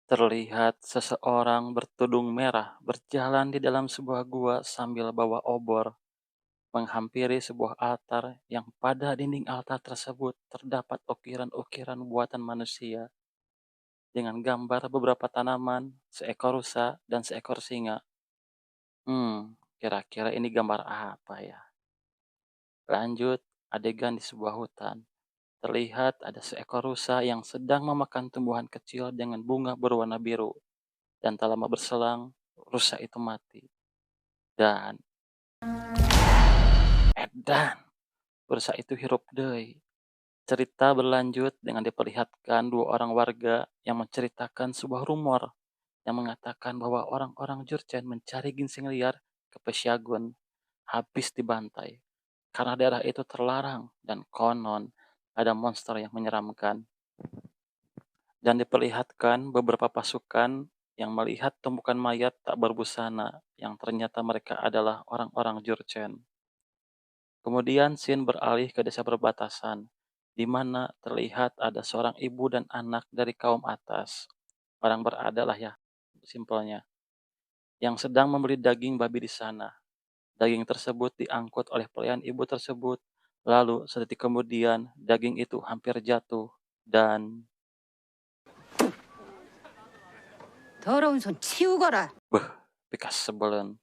Terlihat seseorang bertudung merah berjalan di dalam sebuah gua sambil bawa obor, menghampiri sebuah altar yang pada dinding altar tersebut terdapat ukiran-ukiran buatan manusia dengan gambar beberapa tanaman, seekor rusa, dan seekor singa. Kira-kira ini gambar apa ya? Lanjut, adegan di sebuah hutan. Terlihat ada seekor rusa yang sedang memakan tumbuhan kecil dengan bunga berwarna biru. Dan tak lama berselang, rusa itu mati. Dan edan, rusa itu hirup deui. Cerita berlanjut dengan diperlihatkan dua orang warga yang menceritakan sebuah rumor yang mengatakan bahwa orang-orang Jurchen mencari ginseng liar ke Pesyagun habis dibantai karena daerah itu terlarang dan konon ada monster yang menyeramkan. Dan diperlihatkan beberapa pasukan yang melihat tumpukan mayat tak berbusana yang ternyata mereka adalah orang-orang Jurchen. Kemudian scene beralih ke desa perbatasan, di mana terlihat ada seorang ibu dan anak dari kaum atas. Orang berada lah ya, simpelnya. Yang sedang membeli daging babi di sana. Daging tersebut diangkut oleh pelayan ibu tersebut. Lalu sedetik kemudian daging itu hampir jatuh dan 더러운 손 치우거라. beh, pikas sebelen.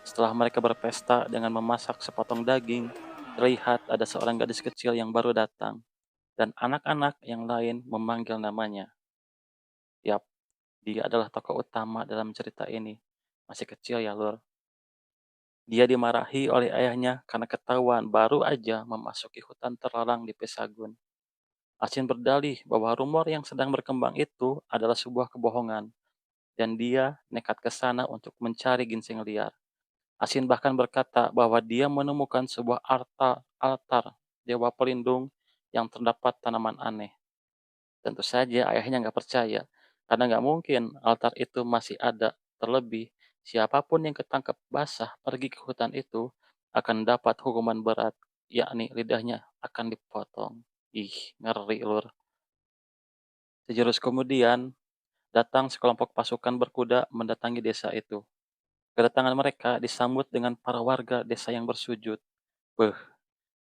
Setelah mereka berpesta dengan memasak sepotong daging, terlihat ada seorang gadis kecil yang baru datang, dan anak-anak yang lain memanggil namanya. Yap, dia adalah tokoh utama dalam cerita ini. Masih kecil ya, Lur. Dia dimarahi oleh ayahnya karena ketahuan baru aja memasuki hutan terlarang di Pesagun. Asin berdalih bahwa rumor yang sedang berkembang itu adalah sebuah kebohongan, dan dia nekat ke sana untuk mencari ginseng liar. Asin bahkan berkata bahwa dia menemukan sebuah altar dewa pelindung yang terdapat tanaman aneh. Tentu saja ayahnya nggak percaya, karena nggak mungkin altar itu masih ada. Terlebih, siapapun yang ketangkep basah pergi ke hutan itu akan dapat hukuman berat, yakni lidahnya akan dipotong. Ih, ngeri lur. Sejurus kemudian, datang sekelompok pasukan berkuda mendatangi desa itu. Kedatangan mereka disambut dengan para warga desa yang bersujud. Beh,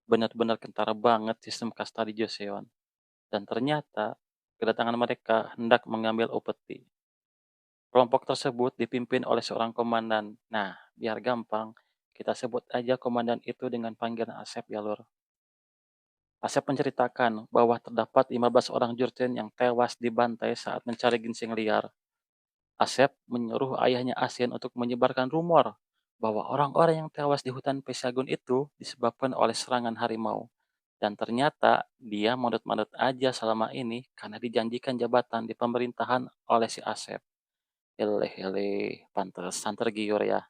benar-benar kentara banget sistem kasta di Joseon. Dan ternyata, kedatangan mereka hendak mengambil upeti. Kelompok tersebut dipimpin oleh seorang komandan. Nah, biar gampang, kita sebut aja komandan itu dengan panggilan Asep ya, Lur. Asep menceritakan bahwa terdapat 15 orang Jurchen yang tewas dibantai saat mencari ginseng liar. Asep menyuruh ayahnya Asin untuk menyebarkan rumor bahwa orang-orang yang tewas di hutan Pesagun itu disebabkan oleh serangan harimau. Dan ternyata dia manut-manut aja selama ini karena dijanjikan jabatan di pemerintahan oleh si Asep. Eleh, eleh, pantesan tergiur ya.